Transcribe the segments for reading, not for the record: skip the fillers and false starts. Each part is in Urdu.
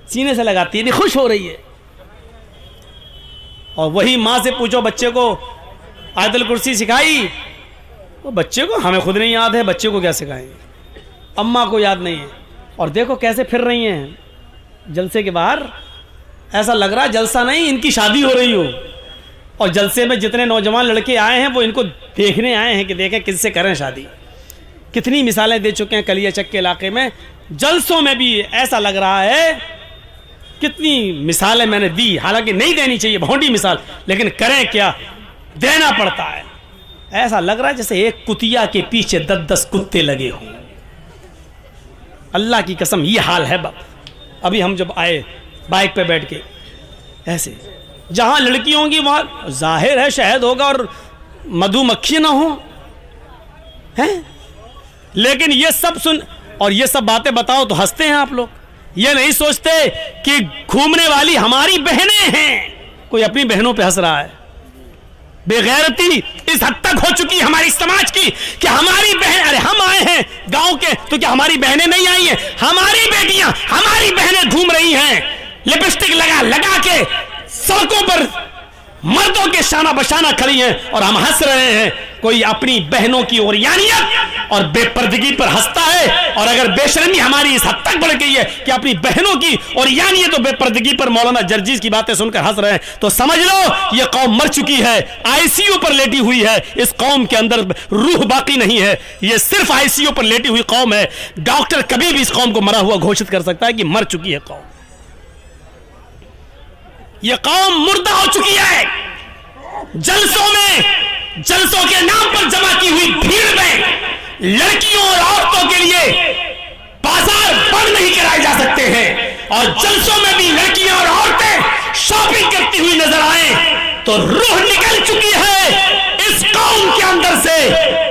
سینے سے لگاتی ہے، خوش ہو رہی ہے. اور وہی ماں سے پوچھو بچے کو آیت الکرسی سکھائی، وہ بچے کو ہمیں خود نہیں یاد ہے، بچے کو کیا سکھائیں، اماں کو یاد نہیں ہے. اور دیکھو کیسے پھر رہی ہیں جلسے کے باہر، ایسا لگ رہا جلسہ نہیں ان کی شادی ہو رہی ہو. اور جلسے میں جتنے نوجوان لڑکے آئے ہیں وہ ان کو دیکھنے آئے ہیں کہ دیکھیں کس سے کریں شادی. کتنی مثالیں دے چکے ہیں کلیہ چک کے علاقے میں، جلسوں میں بھی ایسا لگ رہا ہے. کتنی مثالیں میں نے دی، حالانکہ نہیں دینی چاہیے، بھونڈی مثال، لیکن کریں کیا، دینا پڑتا ہے. ایسا لگ رہا ہے جیسے ایک کتیا کے پیچھے 10 کتے لگے ہوں. اللہ کی قسم یہ حال ہے. ابھی ہم جب آئے بائک پہ بیٹھ کے، ایسے جہاں لڑکی ہوں گی وہاں ظاہر ہے شہد ہوگا اور مدھو مکھی نہ ہو، لیکن یہ سب سن اور یہ سب باتیں بتاؤ تو ہنستے ہیں آپ لوگ. یہ نہیں سوچتے کہ گھومنے والی ہماری بہنیں ہیں. کوئی اپنی بہنوں پہ ہنس رہا ہے. بے غیرتی اس حد تک ہو چکی ہماری سماج کی کہ ہماری بہن، ارے ہم آئے ہیں گاؤں کے تو کیا ہماری بہنیں نہیں آئی ہیں؟ ہماری بیٹیاں، ہماری بہنیں گھوم رہی ہیں لپسٹک لگا لگا کے سڑکوں پر، مردوں کے شانہ بشانہ کھڑی ہیں اور ہم ہنس رہے ہیں. کوئی اپنی بہنوں کی عریانیت اور بے پردگی پر ہنستا ہے، اور اگر بے شرمی ہماری اس حد تک بڑھ گئی ہے کہ اپنی بہنوں کی عریانیت اور بے پردگی پر مولانا جرجیز کی باتیں سن کر ہنس رہے ہیں، تو سمجھ لو یہ قوم مر چکی ہے، آئی سی یو پر لیٹی ہوئی ہے. اس قوم کے اندر روح باقی نہیں ہے، یہ صرف آئی سی یو پر لیٹی ہوئی قوم ہے. ڈاکٹر کبھی بھی اس قوم کو مرا ہوا گھوشت کر سکتا ہے کہ مر چکی ہے قوم. یہ قوم مردہ ہو چکی ہے. جلسوں میں، جلسوں کے نام پر جمع کی ہوئی بھیڑ میں لڑکیوں اور عورتوں کے لیے بازار بند نہیں کرائے جا سکتے ہیں، اور جلسوں میں بھی لڑکیاں اور عورتیں شاپنگ کرتی ہوئی نظر آئیں تو روح نکل چکی ہے اس قوم کے اندر سے.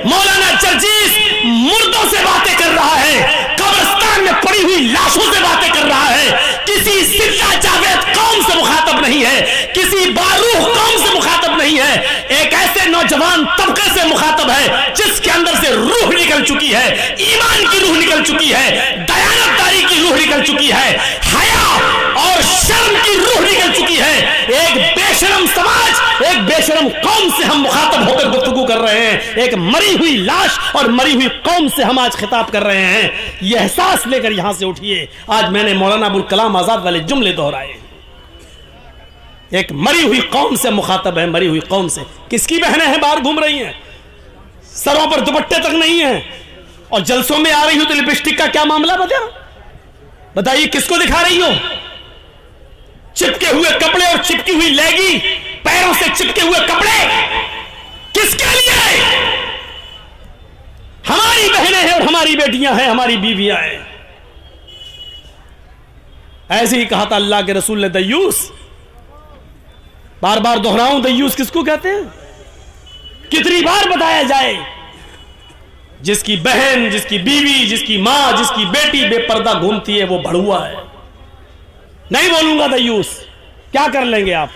مولانا جرجیز مردوں سے باتیں کر رہا ہے، قبرستان میں پڑی ہوئی لاشوں سے باتیں کر رہا ہے، کسی زندہ جاوید قوم سے مخاطب نہیں ہے، کسی باروح قوم سے مخاطب نہیں ہے. ایک ایسے نوجوان طبقے سے مخاطب ہے جس کے اندر سے روح نکل چکی ہے، ایمان کی روح نکل چکی ہے، دیانتداری کی روح نکل چکی ہے، حیا اور شرم کی روح نکل چکی ہے. ایک بے شرم سماج، ایک بے شرم قوم سے ہم مخاطب ہو کر گفتگو کر رہے ہیں، ایک مری ہوئی لاش اور مری ہوئی قوم سے ہم آج خطاب کر رہے ہیں. یہ احساس لے کر یہاں سے اٹھیے. آج میں نے مولانا ابوالکلام آزاد والے جملے دہرائے. ایک مری ہوئی قوم سے مخاطب ہے، مری ہوئی قوم سے. کس کی بہنیں ہیں باہر گھوم رہی ہیں، سروں پر دوپٹے تک نہیں ہیں، اور جلسوں میں آ رہی ہو تو لپسٹک کا کیا معاملہ بتائیے کس کو دکھا رہی ہو؟ چپکے ہوئے کپڑے اور چپکی ہوئی لیگی، پیروں سے چپکے ہوئے کپڑے کس کے لیے؟ ہماری بہنیں ہیں اور ہماری بیٹیاں ہیں، ہماری بیویاں ہیں. ایسے ہی کہا تھا اللہ کے رسول نے دیوس. بار بار دہراؤں دیوس کس کو کہتے ہیں؟ کتنی بار بتایا جائے؟ جس کی بہن، جس کی بیوی، جس کی ماں، جس کی بیٹی بے پردہ گھومتی ہے وہ بھڑوا ہے. نہیں بولوں گا دیوس، کیا کر لیں گے آپ،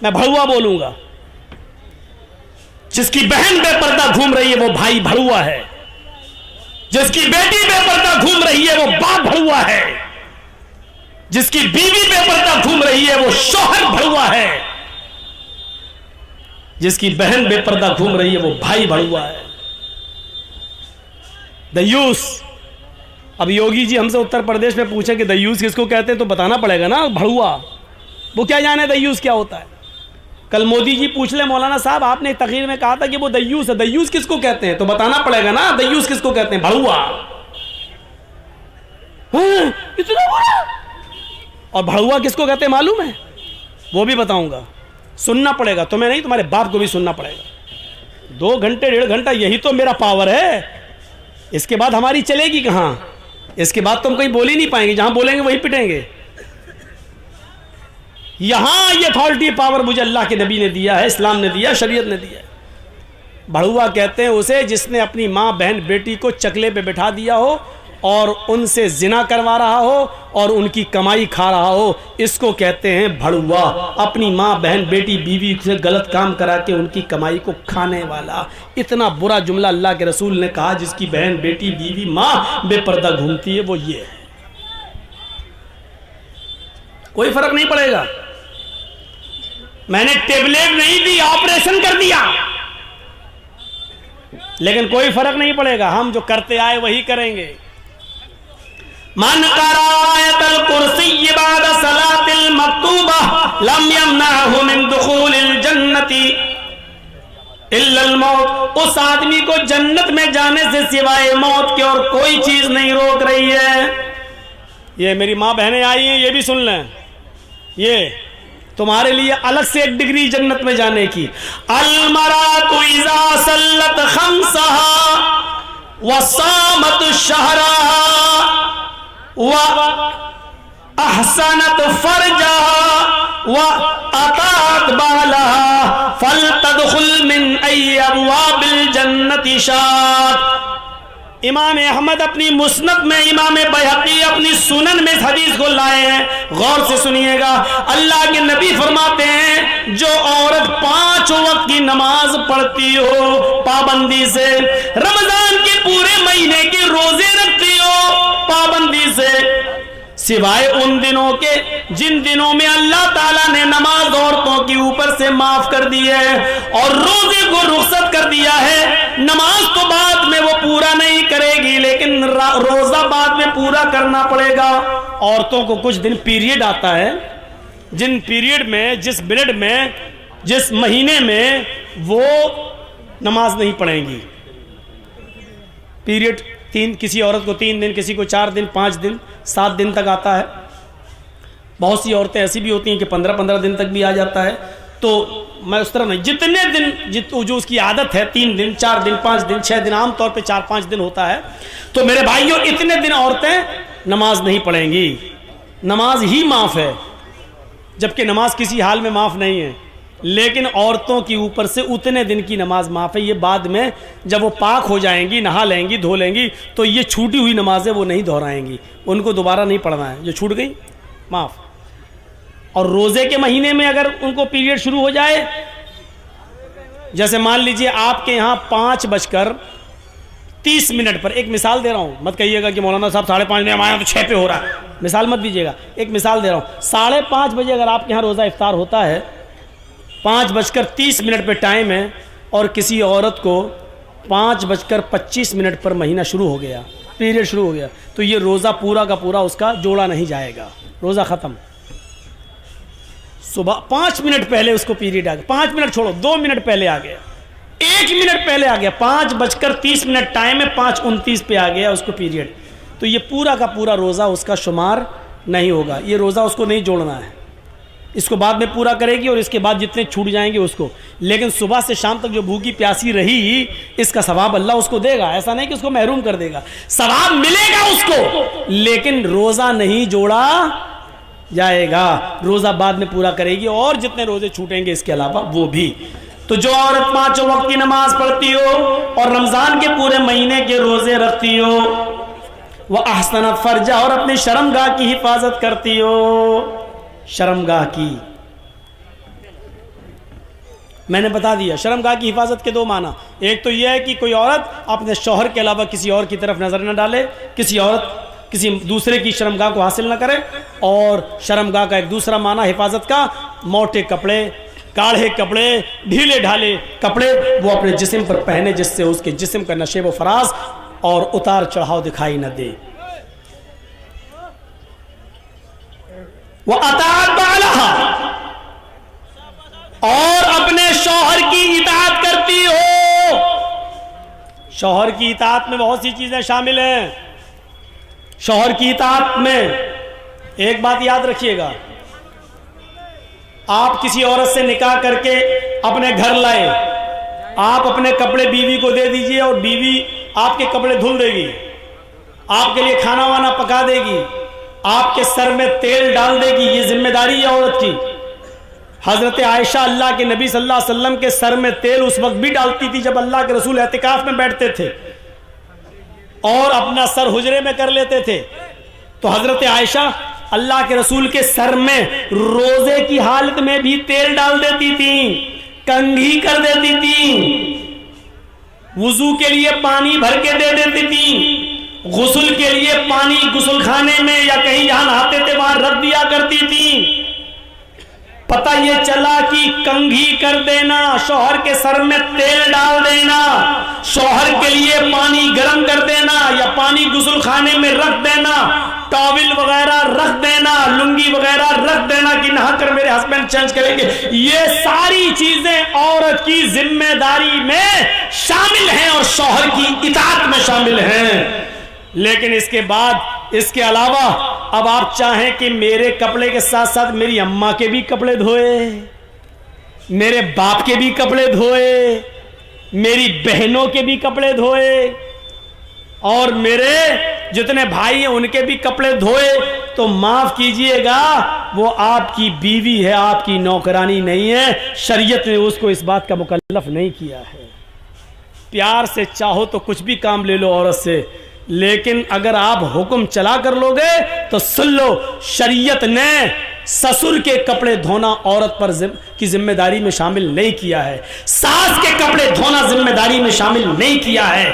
میں بھڑوا بولوں گا. جس کی بہن بے پردہ گھوم رہی ہے وہ بھائی بھڑوا ہے، جس کی بیٹی بے پردہ گھوم رہی ہے وہ باپ بھڑوا ہے، جس کی بیوی بے پردہ گھوم رہی ہے وہ شوہر بھڑوا ہے، جس کی بہن بے پردہ گھوم رہی ہے وہ بھائی بھڑوا ہے. دیوس. اب یوگی جی ہم سے اتر پردیش میں پوچھے کہ دیوس کس کو کہتے ہیں تو بتانا پڑے گا نا. بھڑوا وہ کیا جانے دیوس کیا ہوتا ہے. کل مودی جی پوچھ لے مولانا صاحب آپ نے ایک تقریر میں کہا تھا کہ وہ دیوس ہے، دیوس کس کو کہتے ہیں تو بتانا پڑے گا نا. دیوس کس کو کہتے ہیں؟ بھڑوا. اتنا بڑا. اور بھڑوا کس کو کہتے ہیں معلوم ہے؟ وہ بھی بتاؤں گا. سننا پڑے گا، تمہیں نہیں تمہارے باپ کو بھی سننا پڑے گا. 2 گھنٹے 1.5 گھنٹہ یہی تو میرا پاور ہے. اس کے بعد ہماری چلے گی کہاں؟ اس کے بعد تم کہیں بول ہی نہیں پائیں گے، جہاں بولیں گے وہی پٹیں گے. یہاں یہ اتھارٹی پاور مجھے اللہ کے نبی نے دیا ہے، اسلام نے دیا، شریعت نے دیا ہے. بھڑوا کہتے ہیں اسے جس نے اپنی ماں بہن بیٹی کو چکلے پہ بٹھا دیا ہو اور ان سے زنا کروا رہا ہو اور ان کی کمائی کھا رہا ہو. اس کو کہتے ہیں بھڑوا. اپنی ماں بہن بیٹی بیوی سے غلط کام کرا کے ان کی کمائی کو کھانے والا. اتنا برا جملہ اللہ کے رسول نے کہا جس کی بہن بیٹی بیوی ماں بے پردہ گھومتی ہے وہ یہ ہے. کوئی فرق نہیں پڑے گا. میں نے ٹیبلیٹ نہیں دی, آپریشن کر دیا, لیکن کوئی فرق نہیں پڑے گا. ہم جو کرتے آئے وہی کریں گے. من قرأ آیت الکرسی بعد صلاة المکتوبہ لم یمنعہ من دخول الجنت الا الموت. اس آدمی کو جنت میں جانے سے سوائے موت کے اور کوئی چیز نہیں روک رہی ہے. یہ میری ماں بہنیں آئی ہیں, یہ بھی سن لیں, یہ تمہارے لیے الگ سے ایک ڈگری جنت میں جانے کی. المرأۃ اذا صلت خمسہا وصامت شہرہا وَأَحْسَنَتْ فَرْجَهَا وَأَطَاعَتْ بَعْلَهَا فَلْتَدْخُلْ مِنْ أَيِّ أَبْوَابِ الْجَنَّةِ شَاءَتْ. امام احمد اپنی مسند میں, امام بیہقی اپنی سنن میں اس حدیث کو لائے ہیں. غور سے سنیے گا. اللہ کے نبی فرماتے ہیں جو عورت 5 وقت کی نماز پڑھتی ہو پابندی سے, رمضان کے پورے مہینے کے روزے رکھتی ہو پابندی سے, سوائے ان دنوں کے جن دنوں میں اللہ تعالیٰ نے نماز عورتوں کے اوپر سے معاف کر دی ہے اور روزے کو رخصت کر دیا ہے. نماز تو بعد میں وہ پورا نہیں کرے گی, لیکن روزہ بعد میں پورا کرنا پڑے گا. عورتوں کو کچھ دن پیریڈ آتا ہے, جن پیریڈ میں, جس پیریڈ میں, جس مہینے میں وہ نماز نہیں پڑھیں گی. پیریڈ کسی عورت کو 3 دن, کسی کو 4 دن, 5 دن, 7 دن تک آتا ہے. بہت سی عورتیں ایسی بھی ہوتی ہیں کہ 15 دن تک بھی آ جاتا ہے. تو میں اس طرح نہیں, جتنے دن جو اس کی عادت ہے, 3 دن, 4 دن, 5 دن, 6 دن, عام طور پہ 4-5 دن ہوتا ہے. تو میرے بھائیوں اتنے دن عورتیں نماز نہیں پڑھیں گی. نماز ہی معاف ہے, جبکہ نماز کسی حال میں معاف نہیں ہے, لیکن عورتوں کی اوپر سے اتنے دن کی نماز معاف ہے. یہ بعد میں جب وہ پاک ہو جائیں گی, نہا لیں گی, دھو لیں گی, تو یہ چھوٹی ہوئی نمازیں وہ نہیں دہرائیں گی, ان کو دوبارہ نہیں پڑھنا ہے. جو چھوٹ گئی معاف. اور روزے کے مہینے میں اگر ان کو پیریڈ شروع ہو جائے, جیسے مان لیجئے آپ کے یہاں 5:30 پر, ایک مثال دے رہا ہوں, مت کہیے گا کہ مولانا صاحب 5:30 میں ہمارے یہاں تو 6 پہ ہو رہا ہے, مثال مت دیجیے گا, ایک مثال دے رہا ہوں. 5:30 بجے اگر آپ کے یہاں روزہ افطار ہوتا ہے, 5:30 پہ ٹائم ہے, اور کسی عورت کو 5:25 پر مہینہ شروع ہو گیا, پیریڈ شروع ہو گیا, تو یہ روزہ پورا کا پورا اس کا جوڑا نہیں جائے گا, روزہ ختم. صبح 5 منٹ پہلے اس کو پیریڈ آ گیا, 5 منٹ چھوڑو, 2 منٹ پہلے آ گیا, 1 منٹ پہلے آ گیا, 5:30 ٹائم ہے, 5:29 پہ آ گیا اس کو پیریڈ, تو یہ پورا کا پورا روزہ اس کا شمار نہیں ہوگا. یہ روزہ اس کو نہیں جوڑنا ہے, اس کو بعد میں پورا کرے گی, اور اس کے بعد جتنے چھوٹ جائیں گے اس کو. لیکن صبح سے شام تک جو بھوکی پیاسی رہی, اس کا ثواب اللہ اس کو دے گا. ایسا نہیں کہ اس کو محروم کر دے گا, ثواب ملے گا اس کو, لیکن روزہ نہیں جوڑا جائے گا. روزہ بعد میں پورا کرے گی, اور جتنے روزے چھوٹیں گے اس کے علاوہ وہ بھی. تو جو عورت 5 وقت کی نماز پڑھتی ہو اور رمضان کے پورے مہینے کے روزے رکھتی ہو, وہ احسنت فرجہ, اور اپنی شرمگاہ کی حفاظت کرتی ہو. شرمگاہ کی میں نے بتا دیا, شرمگاہ کی حفاظت کے 2 معنی. ایک تو یہ ہے کہ کوئی عورت اپنے شوہر کے علاوہ کسی اور کی طرف نظر نہ ڈالے, کسی عورت کسی دوسرے کی شرمگاہ کو حاصل نہ کرے. اور شرمگاہ کا ایک دوسرا معنی حفاظت کا, موٹے کپڑے, گاڑھے کپڑے, ڈھیلے ڈھالے کپڑے وہ اپنے جسم پر پہنے, جس سے اس کے جسم کا نشیب و فراز اور اتار چڑھاؤ دکھائی نہ دے. وَأَطَاعَتْ بَعْلَهَا, اور اپنے شوہر کی اطاعت کرتی ہو. شوہر کی اطاعت میں بہت سی چیزیں شامل ہیں. شوہر کی اطاعت میں ایک بات یاد رکھیے گا, آپ کسی عورت سے نکاح کر کے اپنے گھر لائیں, آپ اپنے کپڑے بیوی کو دے دیجئے, اور بیوی آپ کے کپڑے دھل دے گی, آپ کے لیے کھانا وانا پکا دے گی, آپ کے سر میں تیل ڈال دے گی. یہ ذمہ داری ہے عورت کی. حضرت عائشہ اللہ کے نبی صلی اللہ علیہ وسلم کے سر میں تیل اس وقت بھی ڈالتی تھی جب اللہ کے رسول اعتکاف میں بیٹھتے تھے, اور اپنا سر حجرے میں کر لیتے تھے. تو حضرت عائشہ اللہ کے رسول کے سر میں روزے کی حالت میں بھی تیل ڈال دیتی تھیں, کنگھی کر دیتی تھیں, وضو کے لیے پانی بھر کے دے دیتی تھیں, غسل کے لیے پانی غسل خانے میں یا کہیں جہاں نہاتے تھے وہاں رکھ دیا کرتی تھیں. پتہ یہ چلا کہ کنگھی کر دینا، شوہر کے سر میں تیل ڈال دینا، شوہر کے لیے پانی گرم کر دینا یا پانی غسل خانے میں رکھ دینا، ٹاول وغیرہ رکھ دینا، لنگی وغیرہ رکھ دینا کہ نہا کر میرے ہسبینڈ چینج کریں گے، یہ ساری چیزیں عورت کی ذمہ داری میں شامل ہیں اور شوہر کی اطاعت میں شامل ہیں۔ لیکن اس کے بعد، اس کے علاوہ اب آپ چاہیں کہ میرے کپڑے کے ساتھ ساتھ میری اماں کے بھی کپڑے دھوئے، میرے باپ کے بھی کپڑے دھوئے، میری بہنوں کے بھی کپڑے دھوئے، اور میرے جتنے بھائی ہیں ان کے بھی کپڑے دھوئے، تو معاف کیجئے گا وہ آپ کی بیوی ہے، آپ کی نوکرانی نہیں ہے۔ شریعت نے اس کو اس بات کا مکلف نہیں کیا ہے۔ پیار سے چاہو تو کچھ بھی کام لے لو عورت سے، لیکن اگر آپ حکم چلا کر لو گے تو سن لو، شریعت نے سسر کے کپڑے دھونا عورت پر کی ذمہ داری میں شامل نہیں کیا ہے، ساس کے کپڑے دھونا ذمہ داری میں شامل نہیں کیا ہے۔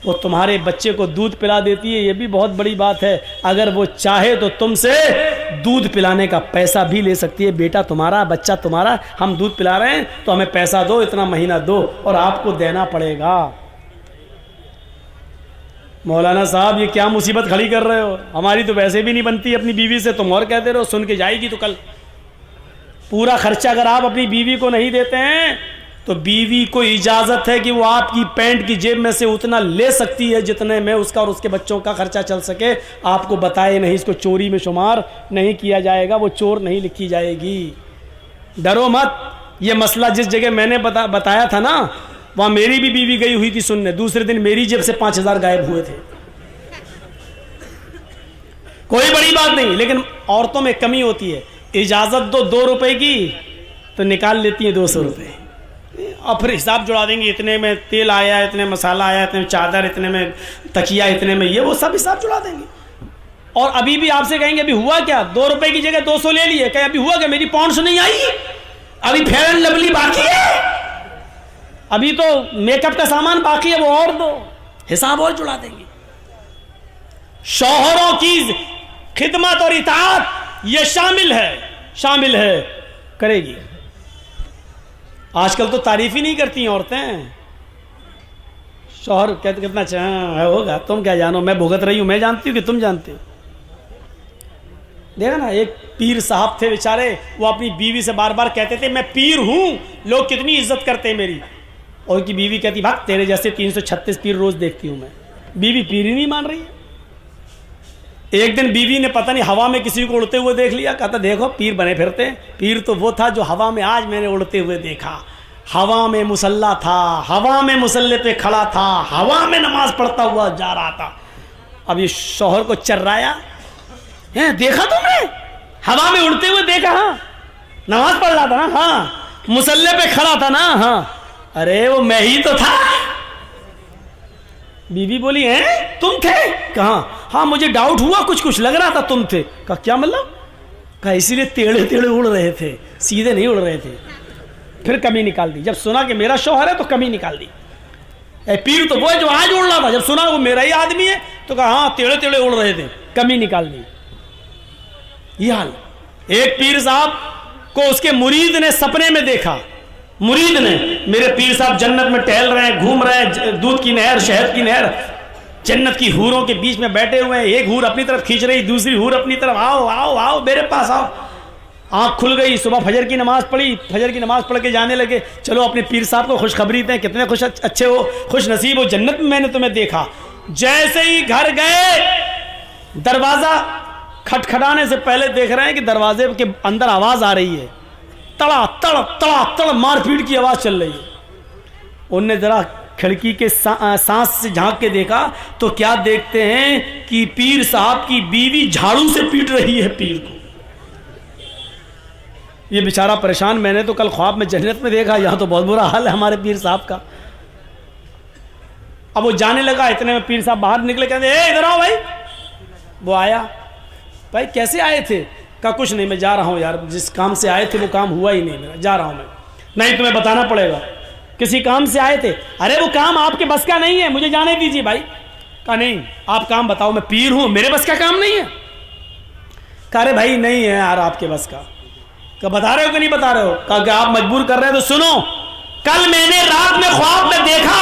وہ تمہارے بچے کو دودھ پلا دیتی ہے، یہ بھی بہت بڑی بات ہے، اگر وہ چاہے تو تم سے دودھ پلانے کا پیسہ بھی لے سکتی ہے۔ بیٹا تمہارا، بچہ تمہارا، ہم دودھ پلا رہے ہیں تو ہمیں پیسہ دو، اتنا مہینہ دو، اور آپ کو دینا پڑے گا۔ مولانا صاحب یہ کیا مصیبت کھڑی کر رہے ہو؟ ہماری تو ویسے بھی نہیں بنتی اپنی بیوی سے، تم اور کہتے رہو سن کے جائے گی تو کل پورا خرچہ اگر آپ اپنی بیوی کو نہیں دیتے ہیں تو بیوی کو اجازت ہے کہ وہ آپ کی پینٹ کی جیب میں سے اتنا لے سکتی ہے جتنے میں اس کا اور اس کے بچوں کا خرچہ چل سکے، آپ کو بتائے نہیں، اس کو چوری میں شمار نہیں کیا جائے گا، وہ چور نہیں لکھی جائے گی۔ ڈرو مت، یہ مسئلہ جس جگہ میں نے بتایا تھا نا، وہاں میری بھی بیوی گئی ہوئی تھی سننے، دوسرے دن میری جیب سے 5000 غائب ہوئے تھے۔ کوئی بڑی بات نہیں، لیکن عورتوں میں کمی ہوتی ہے، اجازت دو 2 روپے کی تو نکال لیتی ہیں 200 روپے، اور پھر حساب جڑا دیں گے، اتنے میں تیل آیا، اتنے مسالہ آیا، اتنے میں چادر، اتنے میں تکیہ، اتنے میں یہ، وہ سب حساب جڑا دیں گے۔ اور ابھی بھی آپ سے کہیں گے ابھی ہوا کیا، 2 روپے کی جگہ 200 لے لیے، کہ ابھی ہوا کیا، میری پاؤنڈس نہیں آئی، ابھی فیئر اینڈ لولی باقی ہے، ابھی تو میک اپ کا سامان باقی ہے، وہ اور دو، حساب اور جڑا دیں گے۔ شوہروں کی خدمت اور اطاعت یہ شامل ہے، کرے گی۔ آج کل تو تعریف ہی نہیں کرتی ہیں عورتیں، شوہر کہتے کتنا اچھا ہوگا، تم کیا جانو، میں بھگت رہی ہوں، میں جانتی ہوں کہ تم جانتے ہو۔ دیکھا نا، ایک پیر صاحب تھے بیچارے، وہ اپنی بیوی سے بار بار کہتے تھے میں پیر ہوں، لوگ کتنی عزت کرتے ہیں میری، اور ان کی بیوی کہتی بھاگ تیرے جیسے 336 پیر روز دیکھتی ہوں میں۔ بیوی پیر ہی نہیں مان رہی ہے۔ ایک دن بیوی نے پتہ نہیں ہوا میں کسی کو اڑتے ہوئے دیکھ لیا، کہتا دیکھو پیر بنے پھرتے ہیں، پیر تو وہ تھا جو ہوا میں آج میں نے اڑتے ہوئے دیکھا، ہوا میں مصلی تھا، ہوا میں مصلی پہ کھڑا تھا، ہوا میں نماز پڑھتا ہوا جا رہا تھا۔ اب یہ شوہر کو چرایا، دیکھا تم نے، ہوا میں اڑتے ہوئے دیکھا، ہاں نماز پڑھ رہا تھا نا، ہاں مصلی پہ کھڑا تھا نا، ہاں ارے وہ میں ہی تو تھا۔ بیوی بولی ہیں تم تھے؟ کہاں؟ ہاں مجھے ڈاؤٹ ہوا، کچھ لگ رہا تھا تم تھے۔ کہا کیا مطلب؟ کہا اسی لیے ٹیڑھے اڑ رہے تھے، سیدھے نہیں اڑ رہے تھے۔ پھر کمی نکال دی، جب سنا کہ میرا شوہر ہے تو کمی نکال دی۔ اے پیر تو وہ ہے جو آج اڑ رہا تھا، جب سنا وہ میرا ہی آدمی ہے تو کہا ہاں ٹیڑھے اڑ رہے تھے، کمی نکال دی۔ یہ حال، ایک پیر صاحب کو اس کے مرید نے سپنے میں دیکھا، مرید نے، میرے پیر صاحب جنت میں ٹہل رہے ہیں، گھوم رہے ہیں، دودھ کی نہر، شہد کی نہر، جنت کی حوروں کے بیچ میں بیٹھے ہوئے ہیں، ایک حور اپنی طرف کھینچ رہی، دوسری حور اپنی طرف، آؤ آؤ آؤ میرے پاس آؤ۔ آنکھ کھل گئی، صبح فجر کی نماز پڑھی، فجر کی نماز پڑھ کے جانے لگے، چلو اپنے پیر صاحب کو خوشخبری دیں، کتنے اچھے ہو، خوش نصیب ہو، جنت میں نے تمہیں دیکھا۔ جیسے ہی گھر گئے، دروازہ کھٹکھٹانے سے پہلے دیکھ رہے ہیں کہ دروازے کے اندر آواز آ رہی ہے، تڑا تڑ تڑا تڑ مار پیٹ کی آواز چل رہی ہے۔ انہوں نے ذرا کھڑکی کے سانس سے جھانک کے دیکھا تو کیا دیکھتے ہیں کہ پیر صاحب کی بیوی جھاڑو سے پیٹ رہی ہے پیر کو۔ یہ بیچارہ پریشان، میں نے تو کل خواب میں جنت میں دیکھا، یہاں تو بہت برا حال ہے ہمارے پیر صاحب کا۔ اب وہ جانے لگا، اتنے میں پیر صاحب باہر نکلے، کہتے اے ادھر آؤ بھائی۔ وہ آیا، بھائی کیسے آئے تھے؟ کہا کچھ نہیں، میں جا رہا ہوں یار، جس کام سے آئے تھے وہ کام ہوا ہی نہیں میرا، جا رہا ہوں میں۔ نہیں تمہیں بتانا پڑے گا، کسی کام سے آئے تھے؟ ارے وہ کام آپ کے بس کا نہیں ہے، مجھے جانے دیجیے بھائی۔ کہا نہیں آپ کام بتاؤ، میں پیر ہوں، میرے بس کا کام نہیں ہے۔ کہا ارے بھائی نہیں ہے یار آپ کے بس کا۔ کہ بتا رہے ہو کہ نہیں بتا رہے ہو؟ کہا کہ آپ مجبور کر رہے ہیں تو سنو، کل میں نے رات میں خواب میں دیکھا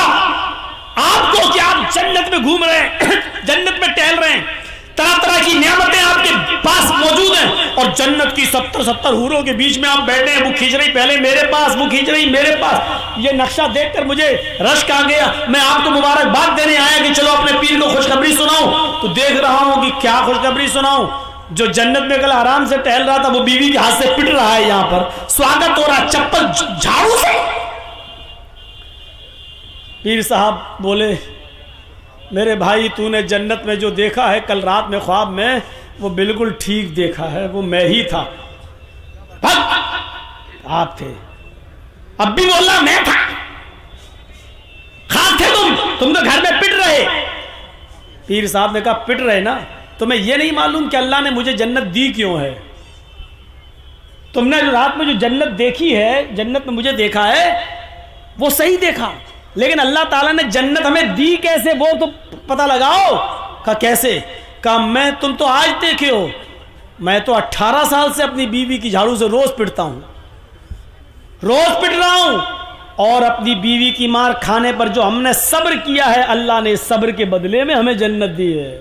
آپ کو کہ آپ جنت میں گھوم رہے ہیں، جنت میں ٹہل رہے ہیں، طرح طرح کی نعمتیں آپ کے پاس موجود ہیں، اور جنت کی 70 حوروں کے بیچ میں آپ بیٹھے ہیں، وہ کھینچ رہی پہلے میرے پاس، وہ کھینچ رہی میرے پاس۔ یہ نقشہ دیکھ کر مجھے رشک آ گیا، میں آپ کو مبارکباد دینے آیا کہ چلو اپنے پیر کو خوشخبری سناؤں۔ تو دیکھ رہا ہوں کہ کیا خوشخبری سناؤں، جو جنت میں کل آرام سے ٹہل رہا تھا وہ بیوی کے ہاتھ سے پٹ رہا ہے، یہاں پر سواگت ہو رہا چپل جھاڑو سے۔ پیر صاحب بولے میرے بھائی تو نے جنت میں جو دیکھا ہے کل رات میں خواب میں وہ بالکل ٹھیک دیکھا ہے، وہ میں ہی تھا۔ آپ تھے؟ اب بھی بول رہا میں تھا؟ خاص تھے تم تو گھر میں پٹ رہے۔ پیر صاحب نے کہا پٹ رہے نا، تمہیں یہ نہیں معلوم کہ اللہ نے مجھے جنت دی کیوں ہے؟ تم نے رات میں جو جنت دیکھی ہے، جنت میں مجھے دیکھا ہے، وہ صحیح دیکھا، لیکن اللہ تعالیٰ نے جنت ہمیں دی کیسے وہ تو پتہ لگاؤ۔ کہا کیسے؟ کہا میں تم تو آج دیکھے ہو، میں تو 18 سال سے اپنی بیوی کی جھاڑو سے روز پٹتا ہوں، روز پٹ رہا ہوں، اور اپنی بیوی کی مار کھانے پر جو ہم نے صبر کیا ہے اللہ نے صبر کے بدلے میں ہمیں جنت دی ہے۔